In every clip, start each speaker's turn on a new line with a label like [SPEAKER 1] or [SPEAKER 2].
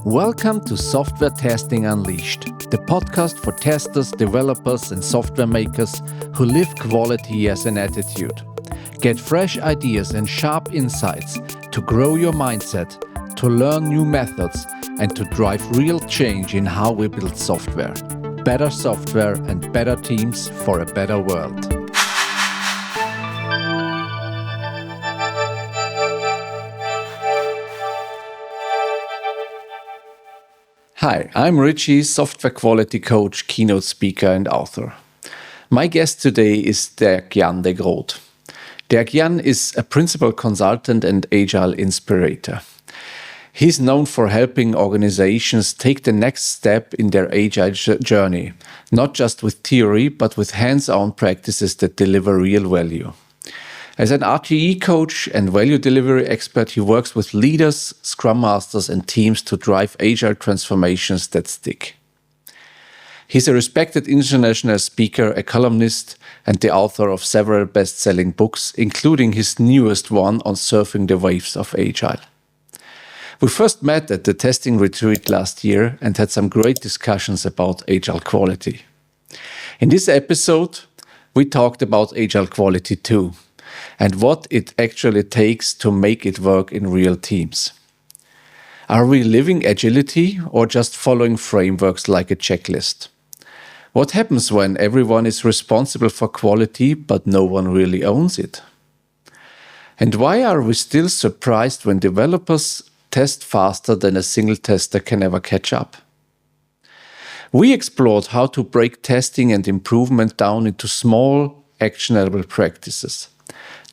[SPEAKER 1] Welcome to Software Testing Unleashed, the podcast for testers, developers, and software makers who live quality as an attitude. Get fresh ideas and sharp insights to grow your mindset, to learn new methods, and to drive real change in how we build software. Better software and better teams for a better world. Hi, I'm Richie, software quality coach, keynote speaker, and author. My guest today is Derk-Jan de Grood. Derk-Jan is a principal consultant and Agile inspirator. He's known for helping organizations take the next step in their Agile journey, not just with theory, but with hands-on practices that deliver real value. As an RTE coach and value delivery expert, he works with leaders, scrum masters, and teams to drive agile transformations that stick. He's a respected international speaker, a columnist, and the author of several best-selling books, including his newest one on surfing the waves of agile. We first met at the testing retreat last year and had some great discussions about agile quality. In this episode, we talked about agile quality too, and what it actually takes to make it work in real teams. Are we living agility or just following frameworks like a checklist? What happens when everyone is responsible for quality but no one really owns it? And why are we still surprised when developers test faster than a single tester can ever catch up? We explored how to break testing and improvement down into small, actionable practices.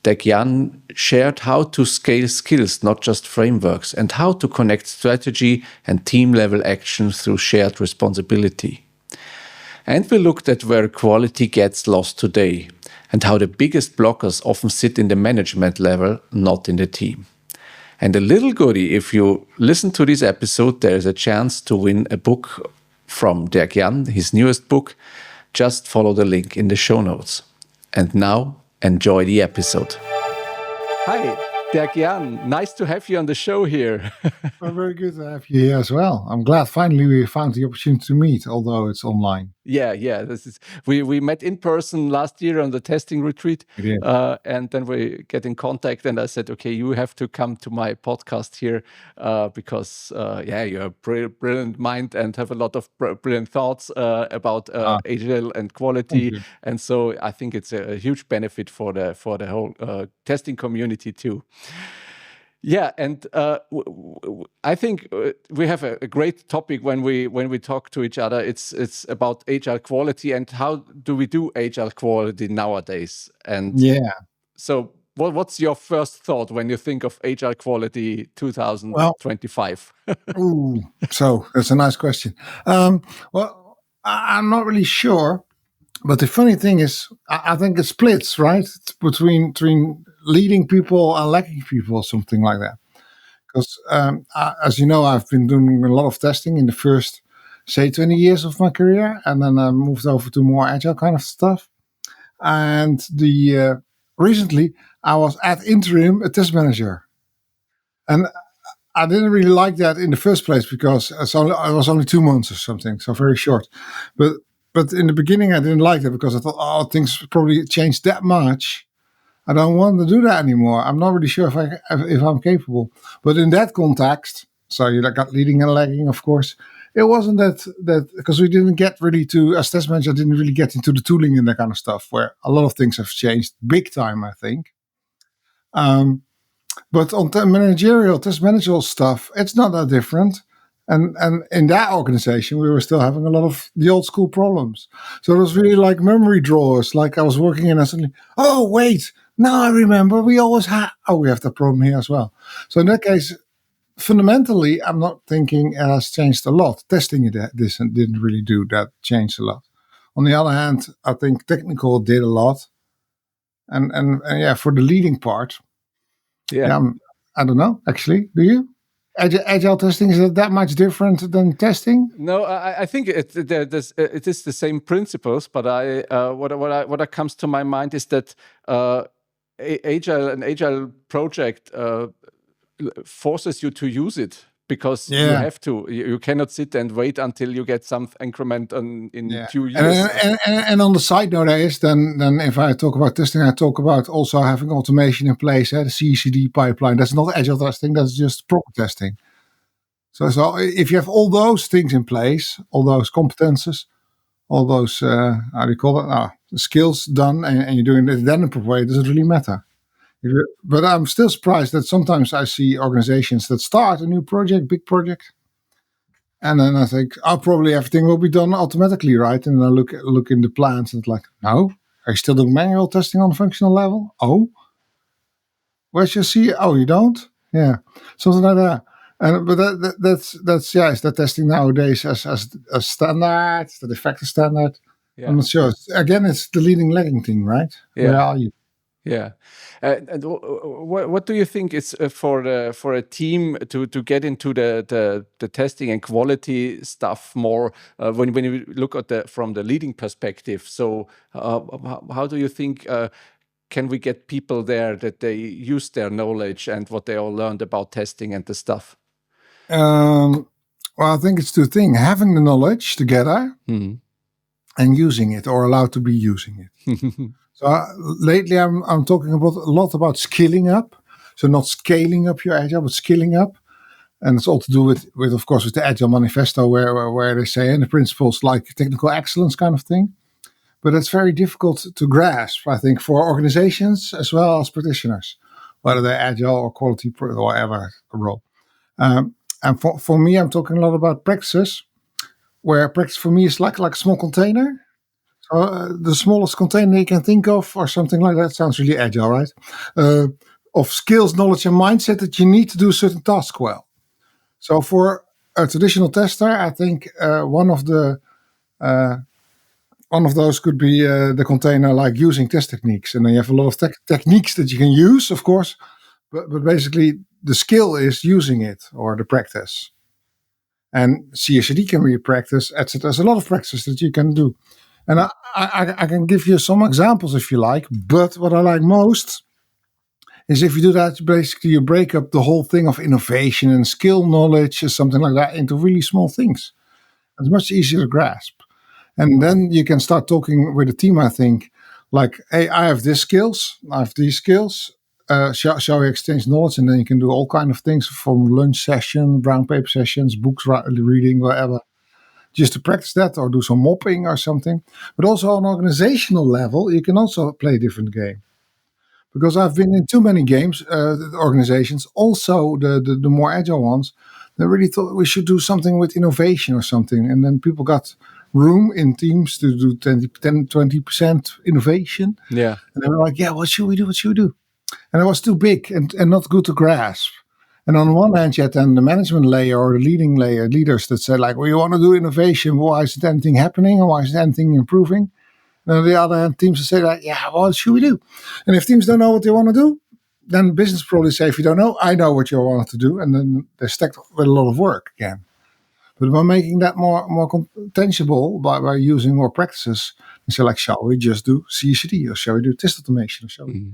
[SPEAKER 1] Derk-Jan shared how to scale skills, not just frameworks, and how to connect strategy and team-level action through shared responsibility. And we looked at where quality gets lost today, and how the biggest blockers often sit in the management level, not in the team. And a little goodie, if you listen to this episode, there is a chance to win a book from Derk-Jan, his newest book. Just follow the link in the show notes. And now, enjoy the episode. Hi, Derk-Jan. Nice to have you on the show here.
[SPEAKER 2] Well, very good to have you here as well. I'm glad finally we found the opportunity to meet, although it's online.
[SPEAKER 1] Yeah. We met in person last year on the testing retreat, and then we get in contact. And I said, okay, you have to come to my podcast here because you're a brilliant mind and have a lot of brilliant thoughts about Agile and quality. And so I think it's a huge benefit for the whole testing community too. Yeah, and I think we have a great topic when we talk to each other. It's about agile quality and how do we do agile quality nowadays. And so what's your first thought when you think of agile quality 2025?
[SPEAKER 2] So that's a nice question. Well, I'm not really sure, but the funny thing is, I think it splits, right, between leading people and lagging people, something like that. Because as you know, I've been doing a lot of testing in the first, say, 20 years of my career, and then I moved over to more agile kind of stuff. And recently, I was at interim a test manager, and I didn't really like that in the first place because it was only 2 months or something, so very short. But in the beginning, I didn't like that because I thought, things probably changed that much. I don't want to do that anymore. I'm not really sure if I'm capable. But in that context, so you got leading and lagging, of course, it wasn't that because we didn't get really to, as test manager, didn't really get into the tooling and that kind of stuff, where a lot of things have changed big time, I think. But on test managerial stuff, it's not that different. And in that organization, we were still having a lot of the old school problems. So it was really like memory drawers. Like I was working and I suddenly, oh, wait, now I remember we always had, we have that problem here as well. So in that case, fundamentally, I'm not thinking it has changed a lot. Testing this didn't really do that, changed a lot. On the other hand, I think technical did a lot. And for the leading part, I don't know, actually, do you? Agile testing, is it that much different than testing?
[SPEAKER 1] No, I think it is the same principles, but what comes to my mind is that an agile project forces you to use it because you
[SPEAKER 2] Yeah.
[SPEAKER 1] have to. You cannot sit and wait until you get some increment in
[SPEAKER 2] Yeah.
[SPEAKER 1] 2 years.
[SPEAKER 2] And on the side note, then if I talk about testing, I talk about also having automation in place, the CI/CD pipeline. That's not agile testing. That's just proper testing. So if you have all those things in place, all those competences, all those how do you call it? Skills done, and you're doing it then in a proper way, it doesn't really matter. But I'm still surprised that sometimes I see organizations that start a new project, big project, and then I think, probably everything will be done automatically, right? And then I look in the plans and it's like, no, are you still doing manual testing on a functional level? Oh, where's your C? Oh, you don't? Yeah, something like that. But that's is that testing nowadays as standard, the de facto standard?
[SPEAKER 1] Yeah.
[SPEAKER 2] I'm not sure. Again, it's the leading lagging thing, right?
[SPEAKER 1] Yeah.
[SPEAKER 2] Where are you?
[SPEAKER 1] Yeah, and what do you think is for a team to get into the testing and quality stuff more when you look at from the leading perspective? So how do you think can we get people there that they use their knowledge and what they all learned about testing and the stuff?
[SPEAKER 2] Well, I think it's two things: having the knowledge together and using it, or allowed to be using it. So lately, I'm talking a lot about skilling up. So not scaling up your agile, but skilling up, and it's all to do with of course with the Agile Manifesto, where they say, and the principles like technical excellence kind of thing. But it's very difficult to grasp, I think, for organizations as well as practitioners, whether they're agile or quality or whatever role. And for me, I'm talking a lot about practices, where practice for me is like a small container. The smallest container you can think of, or something like that, sounds really agile, right? Of skills, knowledge, and mindset that you need to do a certain task well. So for a traditional tester, I think one of those could be the container, like using test techniques, and then you have a lot of techniques that you can use, of course, but basically the skill is using it, or the practice. And CI/CD can be a practice, etc. There's a lot of practices that you can do. And I can give you some examples if you like, but what I like most is if you do that, basically you break up the whole thing of innovation and skill knowledge or something like that into really small things. It's much easier to grasp. And then you can start talking with the team, I think, like, hey, I have these skills, I have these skills. Shall we exchange knowledge? And then you can do all kind of things, from lunch session, brown paper sessions, books reading, whatever, just to practice that, or do some mopping or something. But also on an organizational level, you can also play a different game. Because I've been in too many games, organizations, also the more agile ones, they really thought we should do something with innovation or something. And then people got room in teams to do 20% innovation.
[SPEAKER 1] Yeah.
[SPEAKER 2] And they were like, yeah, what should we do? What should we do? And it was too big and not good to grasp. And on one hand, you had then the management layer or the leading layer, leaders that said, like, we want to do innovation. Why isn't anything happening? And why isn't anything improving? And on the other hand, teams will say, like, yeah, what should we do? And if teams don't know what they want to do, then business probably say, if you don't know, I know what you want to do. And then they're stuck with a lot of work again. But by making that more tangible, by using more practices, they say, like, shall we just do CI/CD, or shall we do test automation, or shall we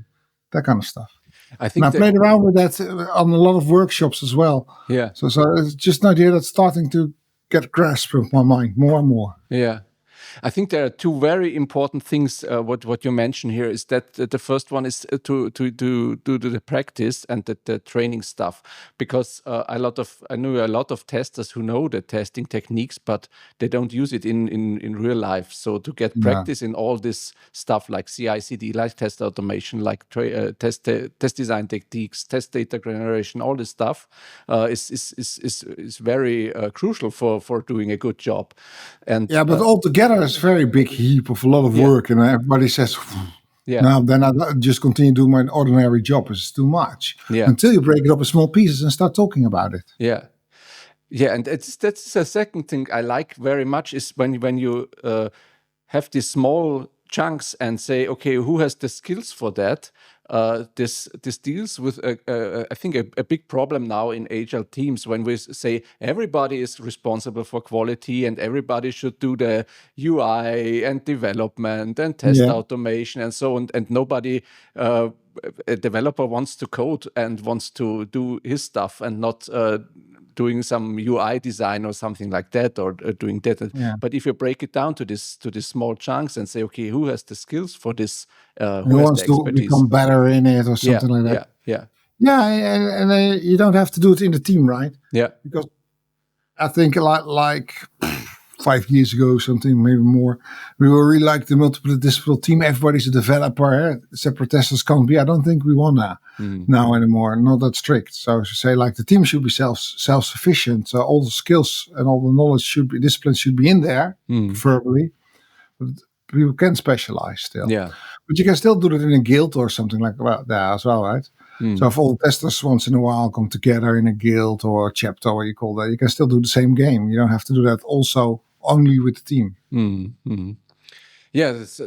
[SPEAKER 2] that kind of stuff.
[SPEAKER 1] I think
[SPEAKER 2] I played around with that on a lot of workshops as well.
[SPEAKER 1] Yeah.
[SPEAKER 2] So it's just an idea that's starting to get grasped in my mind more and more.
[SPEAKER 1] Yeah. I think there are two very important things. What you mentioned here is that the first one is to do the practice and the training stuff, because I know a lot of testers who know the testing techniques, but they don't use it in real life. So to get practice in all this stuff like CI/CD, like test automation, like test design techniques, test data generation, all this stuff is very crucial for doing a good job. And
[SPEAKER 2] yeah, but altogether it's a very big heap of a lot of work, and everybody says, now then I just continue doing my ordinary job. It's too much. Until you break it up in small pieces and start talking about it.
[SPEAKER 1] Yeah. Yeah, and that's the second thing I like very much is when you have these small chunks and say, okay, who has the skills for that? This deals with I think a big problem now in agile teams, when we say everybody is responsible for quality and everybody should do the UI and development and test automation and so on, and nobody a developer wants to code and wants to do his stuff and not doing some UI design or something like that, or doing that.
[SPEAKER 2] Yeah.
[SPEAKER 1] But if you break it down to these small chunks and say, okay, who has the skills for this?
[SPEAKER 2] Who
[SPEAKER 1] Who has the
[SPEAKER 2] wants to
[SPEAKER 1] expertise?
[SPEAKER 2] become better in it or
[SPEAKER 1] Yeah,
[SPEAKER 2] something like that?
[SPEAKER 1] yeah,
[SPEAKER 2] Yeah, and you don't have to do it in the team, right?
[SPEAKER 1] yeah,
[SPEAKER 2] Because I think like 5 years ago, something maybe more, we were really like the multidisciplinary team. Everybody's a developer. Separate testers can't be. I don't think we want that now anymore. Not that strict. So to say like the team should be self sufficient. So all the skills and all the knowledge disciplines should be in there, preferably. But people can specialize still.
[SPEAKER 1] yeah.
[SPEAKER 2] But you can still do it in a guild or something like that as well, right? So if all the testers once in a while come together in a guild or a chapter, what you call that, you can still do the same game. You don't have to do that also only with the team.
[SPEAKER 1] Yeah, it's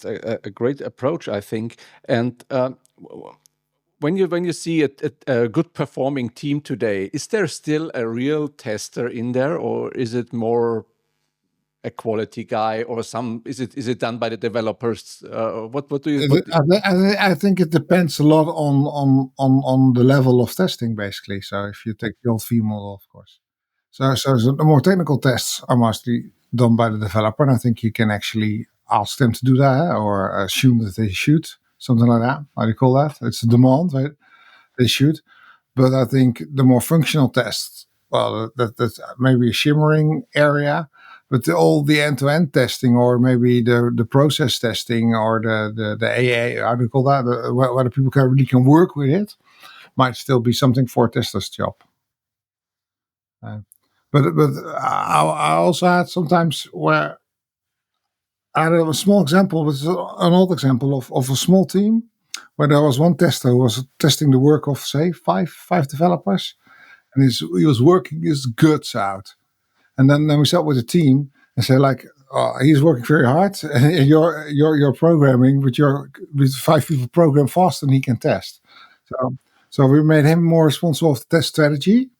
[SPEAKER 1] a great approach, I think. And when you see a good performing team today, is there still a real tester in there, or is it more a quality guy, or is it done by the developers? What do you?
[SPEAKER 2] I think it depends a lot on the level of testing, basically. So if you take the old V model, of course. So the more technical tests are mostly done by the developer, and I think you can actually ask them to do that or assume that they should, something like that. How do you call that? It's a demand, right? They should. But I think the more functional tests, well, that's maybe a shimmering area, but all the end-to-end testing, or maybe the process testing, or the AA, how do you call that? Where the people really can work with it, might still be something for a tester's job. But I also had sometimes where I had a small example, but an old example of a small team where there was one tester who was testing the work of, say, five developers, and he was working his guts out. And then we sat with the team and said, like, oh, he's working very hard, and you're programming, but with 5 people program faster than he can test. So we made him more responsible for the test strategy.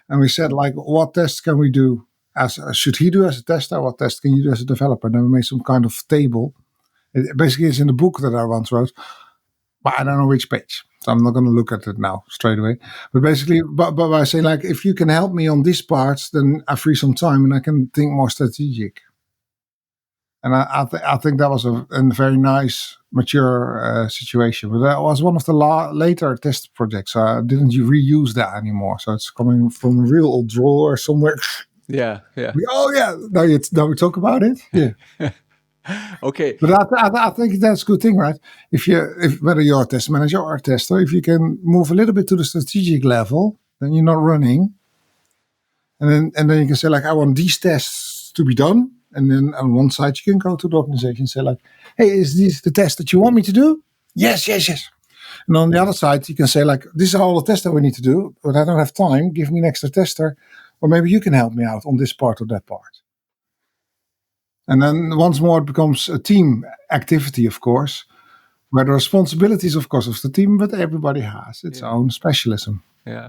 [SPEAKER 2] And we said, like, what tests can we do should he do as a tester? What tests can you do as a developer? And then we made some kind of table. It basically is in the book that I once wrote, but I don't know which page. So I'm not going to look at it now straight away. But basically, but I say, like, if you can help me on these parts, then I free some time and I can think more strategic. And I think that was a very nice, mature situation. But that was one of the later test projects. I didn't reuse that anymore. So it's coming from a real old drawer somewhere.
[SPEAKER 1] Yeah.
[SPEAKER 2] Now we talk about it. Yeah.
[SPEAKER 1] Okay.
[SPEAKER 2] But I think that's a good thing, right? If whether you're a test manager or a tester, if you can move a little bit to the strategic level, then you're not running. And then you can say, like, I want these tests to be done. And then on one side, you can go to the organization and say, like, hey, is this the test that you want me to do? Yes. And on the other side, you can say, like, these are all the tests that we need to do, but I don't have time. Give me an extra tester. Or maybe you can help me out on this part or that part. And then once more, it becomes a team activity, of course, where the responsibilities, of course, of the team, but everybody has its own specialism.
[SPEAKER 1] Yeah.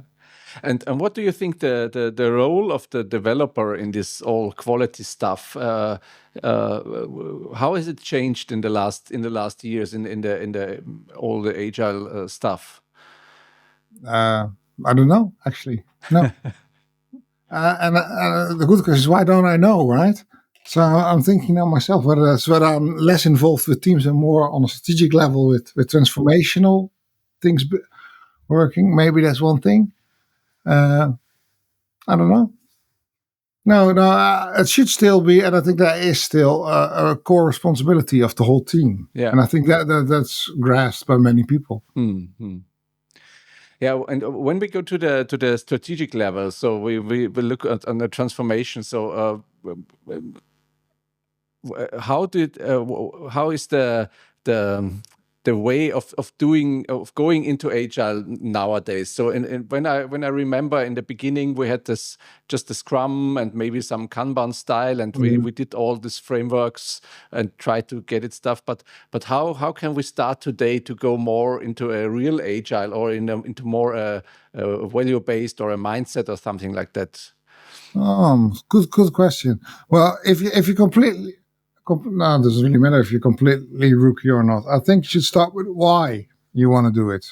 [SPEAKER 1] And what do you think the role of the developer in this all quality stuff? How has it changed in the last years in the all the agile stuff?
[SPEAKER 2] I don't know, actually. No. And the good question is, why don't I know, right? So I'm thinking now myself whether I'm less involved with teams and more on a strategic level with transformational things working. Maybe that's one thing. I don't know. No, it should still be, and I think that is still a core responsibility of the whole team.
[SPEAKER 1] Yeah.
[SPEAKER 2] And I think that's grasped by many people.
[SPEAKER 1] Mm-hmm. Yeah, and when we go to the strategic level, so we look at on the transformation. So how is the way of going into agile nowadays? So when I remember in the beginning, we had just the Scrum and maybe some Kanban style, and we did all these frameworks and tried to get it stuff. But how can we start today to go more into a real agile or into more a value based or a mindset or something like that?
[SPEAKER 2] Good question. Well, if you completely. No, it doesn't really matter if you're completely rookie or not. I think you should start with why you want to do it.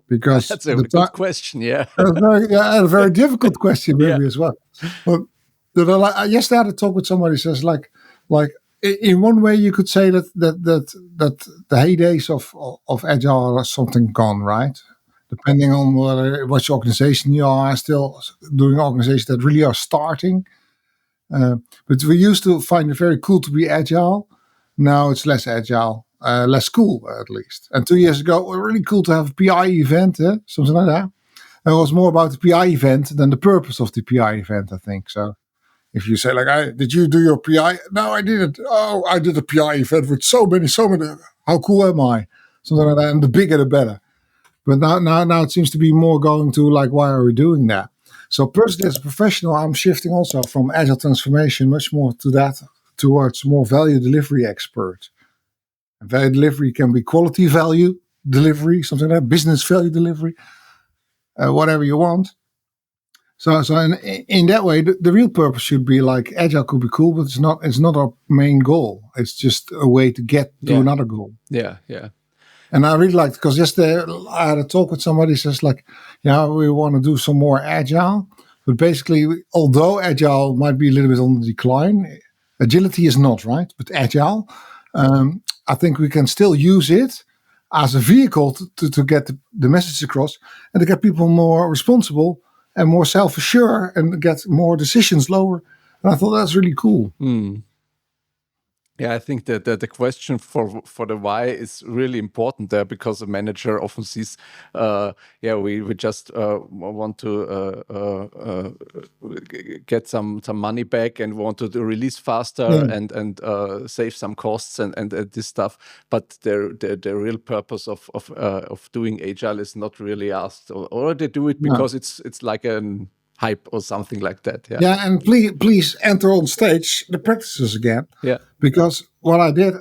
[SPEAKER 2] because
[SPEAKER 1] That's a good question. Yeah.
[SPEAKER 2] a very difficult question
[SPEAKER 1] Yeah.
[SPEAKER 2] maybe as well. But yesterday I had a talk with somebody who says like in one way you could say that the heydays of Agile are something gone, right? Depending on which organization you are, still doing organizations that really are starting. But we used to find it very cool to be agile. Now it's less agile, less cool at least. And 2 years ago, it was really cool to have a PI event, something like that. And it was more about the PI event than the purpose of the PI event, I think. So if you say like, did you do your PI? No, I didn't. Oh, I did a PI event with so many. How cool am I? Something like that. And the bigger, the better. But now it seems to be more going to like, why are we doing that? So personally, as a professional, I'm shifting also from agile transformation much more to that towards more value delivery expert. And value delivery can be quality value delivery, something like that, business value delivery, whatever you want. So in that way, the real purpose should be like agile could be cool, but it's not our main goal. It's just a way to get to another goal.
[SPEAKER 1] Yeah.
[SPEAKER 2] And I really liked, because yesterday I had a talk with somebody who says like, yeah, we want to do some more agile. But basically, although agile might be a little bit on the decline, agility is not, right? But agile, I think we can still use it as a vehicle to get the message across and to get people more responsible and more self-assured and get more decisions lower. And I thought that's really cool.
[SPEAKER 1] Yeah, I think that the question for the why is really important there, because a manager often sees, we just want to get some money back and want to release faster and save some costs and this stuff. But the real purpose of doing agile is not really asked, or they do it because it's like an hype or something like that.
[SPEAKER 2] Yeah, and please enter on stage the practices again.
[SPEAKER 1] Yeah.
[SPEAKER 2] Because what I did,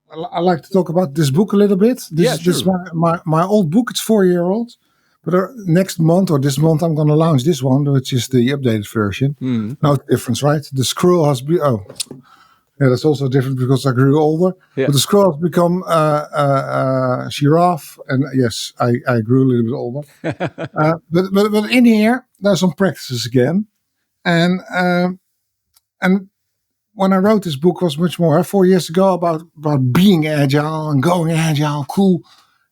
[SPEAKER 2] I like to talk about this book a little bit. This is my old book. It's 4-year-old. But next month or this month, I'm going to launch this one, which is the updated version. No difference, right? The scroll has been... Oh, yeah, that's also different because I grew older. Yeah. But the scroll has become giraffe. And yes, I grew a little bit older. But in here, there's some practices again. And when I wrote this book was much more 4 years ago about being agile and going agile, cool.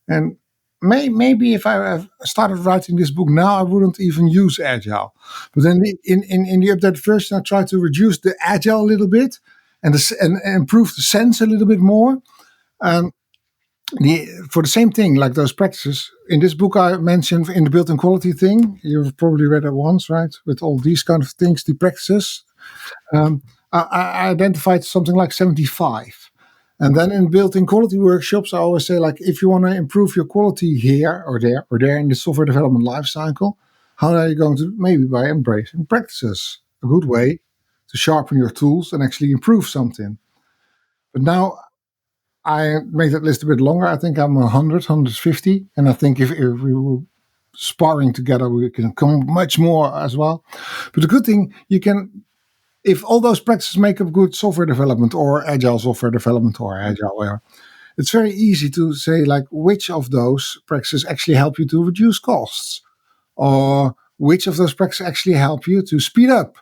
[SPEAKER 2] And maybe if I started writing this book now, I wouldn't even use agile. But then in the updated version, I tried to reduce the agile a little bit and improve the sense a little bit more. For the same thing, like those practices, in this book I mentioned in the built-in quality thing, you've probably read it once, right? With all these kind of things, the practices. I identified something like 75. And then in built-in quality workshops, I always say, like, if you want to improve your quality here or there in the software development lifecycle, how are you going to? Maybe by embracing practices, a good way to sharpen your tools and actually improve something. But now I made that list a bit longer. I think I'm 100, 150. And I think if we were sparring together, we can come much more as well. But the good thing, you can... If all those practices make up good software development or agile software development or agile, it's very easy to say like which of those practices actually help you to reduce costs, or which of those practices actually help you to speed up,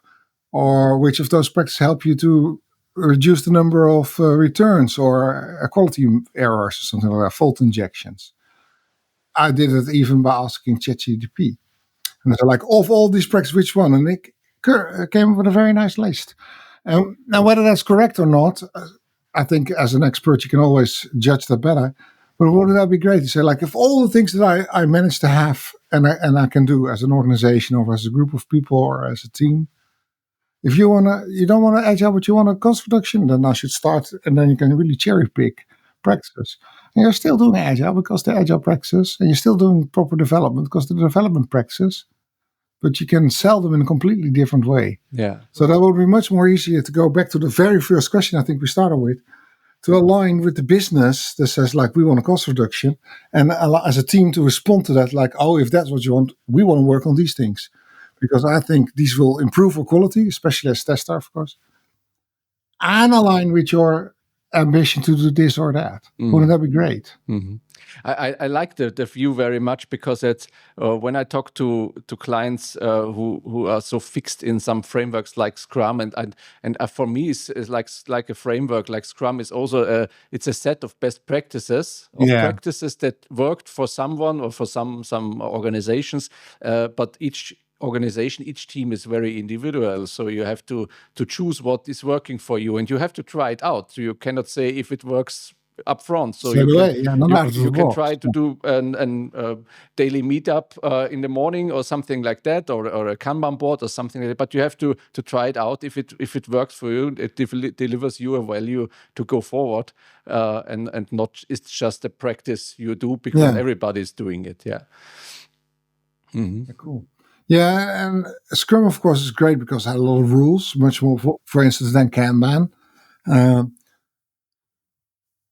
[SPEAKER 2] or which of those practices help you to reduce the number of returns or quality errors or something like that, fault injections. I did it even by asking ChatGPT. And they're like, of all these practices, which one? And they came up with a very nice list. Now, whether that's correct or not, I think as an expert, you can always judge that better. But wouldn't that be great to say, like, if all the things that I managed to have and I can do as an organization or as a group of people or as a team, if you don't want to agile, but you want a cost reduction, then I should start, and then you can really cherry pick practices. And you're still doing agile because the agile practices, and you're still doing proper development because the development practices. But you can sell them in a completely different way.
[SPEAKER 1] Yeah.
[SPEAKER 2] So that would be much more easier to go back to the very first question I think we started with, to align with the business that says, like, we want a cost reduction, and as a team to respond to that, like, oh, if that's what you want, we want to work on these things. Because I think these will improve our quality, especially as tester, of course, and align with your ambition to do this or that. Wouldn't that be great?
[SPEAKER 1] I like the view very much, because it's when I talk to clients who are so fixed in some frameworks like Scrum, and for me it's like a framework like Scrum is also it's a set of best practices practices that worked for someone or for some organizations, but each organization, each team is very individual, so you have to choose what is working for you, and you have to try it out. So you cannot say if it works up front. So you can try to do an daily meetup in the morning or something like that, or a Kanban board or something like that. But you have to try it out. If it works for you, it delivers you a value to go forward, and not it's just a practice you do because everybody's doing it. Yeah.
[SPEAKER 2] Cool. Yeah, and Scrum, of course, is great because it had a lot of rules, much more, for instance, than Kanban.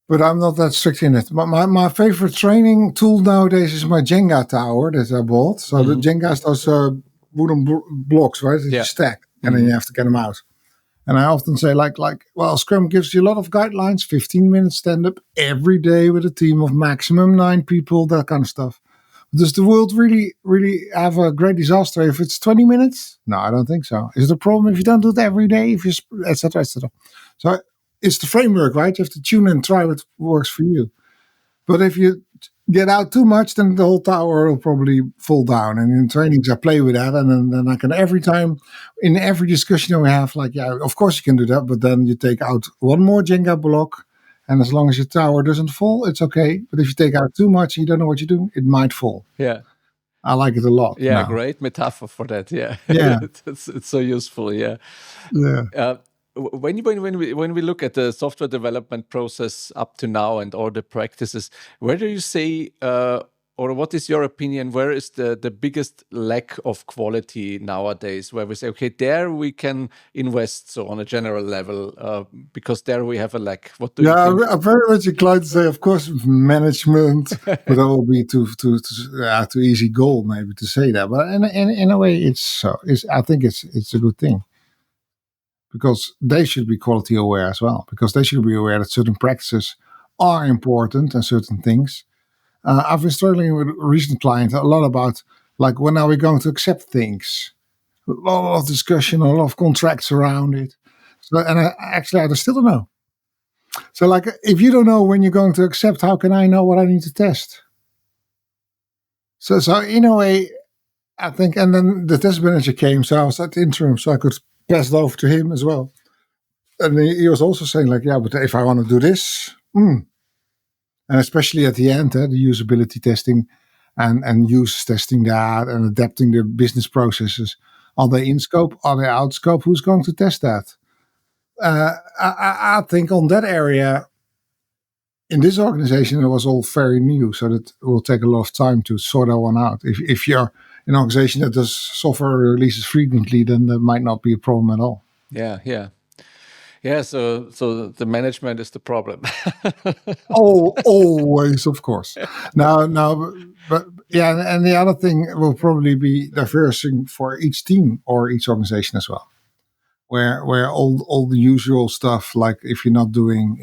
[SPEAKER 2] But I'm not that strict in it. My favorite training tool nowadays is my Jenga tower that I bought. So the Jenga is those wooden blocks, right? That you stack, and then you have to get them out. And I often say, well, Scrum gives you a lot of guidelines, 15-minute stand-up every day with a team of maximum 9 people, that kind of stuff. Does the world really, really have a great disaster if it's 20 minutes? No, I don't think so. Is it a problem if you don't do it every day, if you, et cetera, et cetera? So it's the framework, right? You have to tune and try what works for you. But if you get out too much, then the whole tower will probably fall down. And in trainings, I play with that. And then I can every time, in every discussion we have, of course you can do that. But then you take out one more Jenga block. And as long as your tower doesn't fall, it's okay. But if you take out too much and you don't know what you're doing, it might fall.
[SPEAKER 1] Yeah.
[SPEAKER 2] I like it a lot.
[SPEAKER 1] Yeah, great metaphor for that. Yeah.
[SPEAKER 2] Yeah.
[SPEAKER 1] it's so useful. Yeah.
[SPEAKER 2] Yeah.
[SPEAKER 1] When we look at the software development process up to now and all the practices, where do you say, or what is your opinion, where is the biggest lack of quality nowadays, where we say, okay, there we can invest, so on a general level, because there we have a lack? What do you think?
[SPEAKER 2] I'm very much inclined to say, of course, management, but that will be too easy goal maybe to say that. But in a way, I think it's a good thing. Because they should be quality aware as well. Because they should be aware that certain practices are important and certain things. I've been struggling with a recent client a lot about, when are we going to accept things? A lot of discussion, a lot of contracts around it. So, and I still don't know. So, if you don't know when you're going to accept, how can I know what I need to test? So in a way, I think, and then the test manager came, so I was at the interim, so I could pass it over to him as well. And he was also saying, but if I want to do this, and especially at the end, the usability testing and users testing that and adapting the business processes, are they in scope? Are they out scope? Who's going to test that? I think on that area, in this organization, it was all very new, so that it will take a lot of time to sort that one out. If you're an organization that does software releases frequently, then that might not be a problem at all.
[SPEAKER 1] Yeah. So the management is the problem.
[SPEAKER 2] Always, of course. Now, but yeah, and the other thing will probably be diversing for each team or each organization as well, where all the usual stuff, like if you're not doing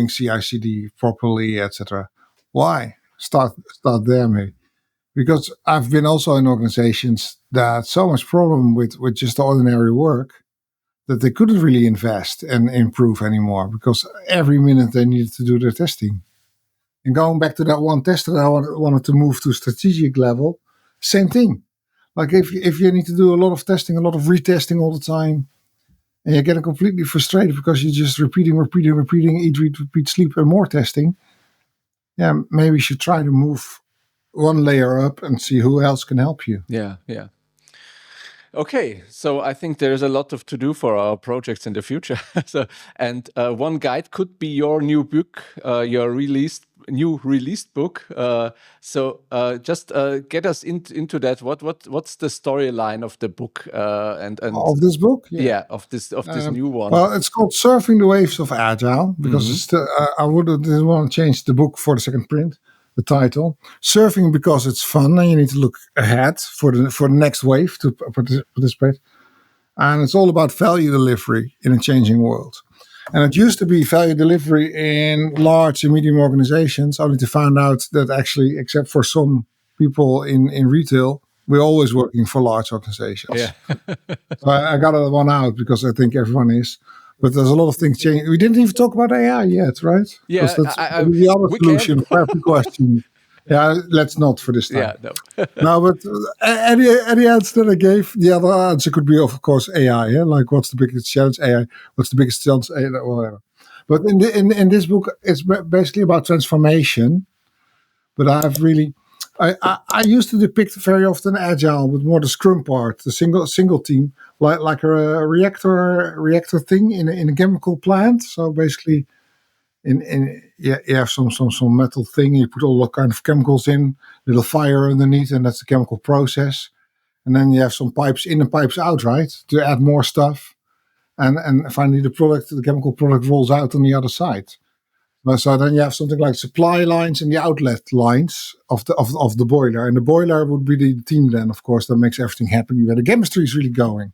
[SPEAKER 2] CI/CD properly, etc. Why start there maybe? Because I've been also in organizations that so much problem with just ordinary work that they couldn't really invest and improve anymore because every minute they needed to do their testing. And going back to that one tester that I wanted to move to strategic level, same thing. If you need to do a lot of testing, a lot of retesting all the time, and you're getting completely frustrated because you're just repeating, eat, repeat, sleep, and more testing, maybe you should try to move one layer up and see who else can help you.
[SPEAKER 1] Yeah. Okay, so I think there's a lot to do for our projects in the future. One guide could be your new book, your new released book. Just get us into that. What's the storyline of the book and
[SPEAKER 2] of this book?
[SPEAKER 1] Yeah, of this new one.
[SPEAKER 2] Well, it's called Surfing the Waves of Agile because it's still, I didn't want to change the book for the second print. The title, surfing because it's fun and you need to look ahead for the next wave to participate, and it's all about value delivery in a changing world. And it used to be value delivery in large and medium organizations, only to find out that actually, except for some people in retail, we're always working for large organizations.
[SPEAKER 1] Yeah.
[SPEAKER 2] So I got that one out because I think everyone is. But there's a lot of things changing. We didn't even talk about AI yet, right?
[SPEAKER 1] Yeah,
[SPEAKER 2] Because that's the other
[SPEAKER 1] we
[SPEAKER 2] solution
[SPEAKER 1] can.
[SPEAKER 2] for every question. Yeah, let's not for this time.
[SPEAKER 1] Yeah, no.
[SPEAKER 2] No, but any answer that I gave, the other answer could be, of course, AI. Yeah? Like, what's the biggest challenge? AI. What's the biggest challenge? AI, whatever. But in this book, it's basically about transformation. But I used to depict very often Agile with more the Scrum part, the single team, like a reactor thing in a chemical plant. So basically, you have some metal thing. You put all the kind of chemicals in, little fire underneath, and that's the chemical process. And then you have some pipes in and pipes out, right, to add more stuff. And finally, the chemical product rolls out on the other side. So then you have something like supply lines and the outlet lines of the boiler, and the boiler would be the team then, of course, that makes everything happen where the chemistry is really going.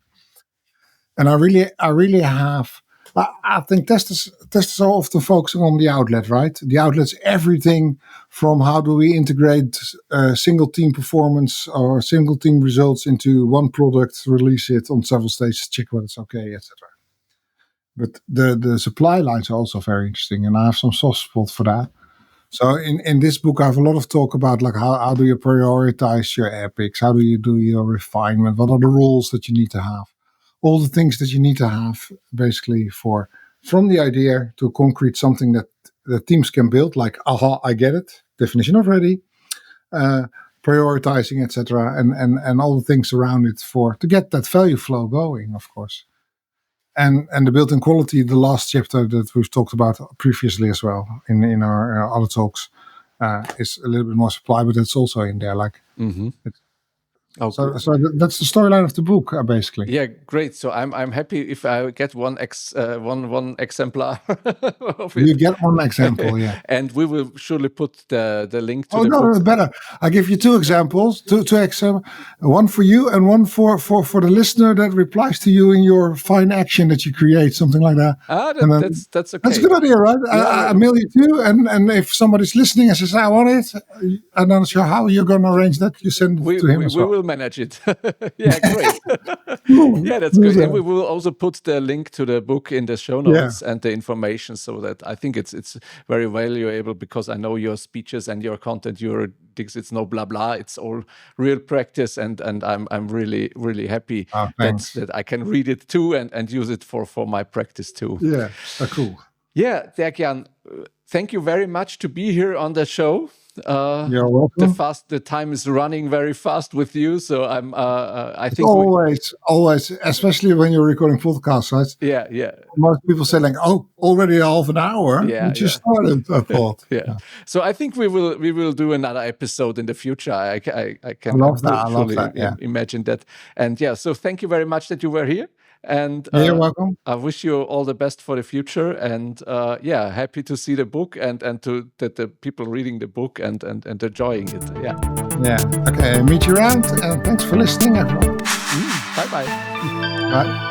[SPEAKER 2] And I really have. I think testers are often focusing on the outlet, right? The outlet's everything from how do we integrate single team performance or single team results into one product, release it on several stages, check whether it's okay, etc. But the supply lines are also very interesting, and I have some soft spot for that. So in this book, I have a lot of talk about like how do you prioritize your epics? How do you do your refinement? What are the rules that you need to have? All the things that you need to have basically from the idea to concrete something that the teams can build, like, aha, I get it, definition of ready, prioritizing, etc., and all the things around it to get that value flow going, of course. And the built-in quality, the last chapter that we've talked about previously as well in our other talks, is a little bit more supply, but it's also in there. Like, so that's the storyline of the book, basically.
[SPEAKER 1] Yeah, great. So I'm happy if I get one exemplar of it.
[SPEAKER 2] You get one example, yeah.
[SPEAKER 1] And we will surely put the link to
[SPEAKER 2] the book. No, better. I give you two examples, two examples, one for you and one for the listener that replies to you in your fine action that you create, something like that.
[SPEAKER 1] That's okay.
[SPEAKER 2] That's a good idea, right? Yeah. I mail you too, and if somebody's listening and says, I want it, I'm not sure how you're going to arrange that, you send it to him as well.
[SPEAKER 1] We will manage it. Yeah, great. Yeah, that's good. And we will also put the link to the book in the show notes and the information, so that I think it's very valuable, because I know your speeches and your content, it's no blah blah, it's all real practice, and I'm really, really happy that I can read it too and use it for my practice too.
[SPEAKER 2] Yeah, cool.
[SPEAKER 1] Yeah, Derk-Jan, thank you very much to be here on the show.
[SPEAKER 2] You're welcome.
[SPEAKER 1] The time is running very fast with you, so I think
[SPEAKER 2] always, especially when you're recording podcasts, right?
[SPEAKER 1] Yeah.
[SPEAKER 2] Most people say like, "Oh, already half an hour."
[SPEAKER 1] Yeah,
[SPEAKER 2] we just started. I thought.
[SPEAKER 1] Yeah. So I think we will do another episode in the future. I can
[SPEAKER 2] love that. Yeah.
[SPEAKER 1] Imagine that. And yeah, so thank you very much that you were here. And
[SPEAKER 2] you're welcome.
[SPEAKER 1] I wish you all the best for the future, and happy to see the book and that the people reading the book and enjoying it.
[SPEAKER 2] Yeah. Okay, meet you around, and thanks for listening, everyone.
[SPEAKER 1] Bye.
[SPEAKER 2] Bye.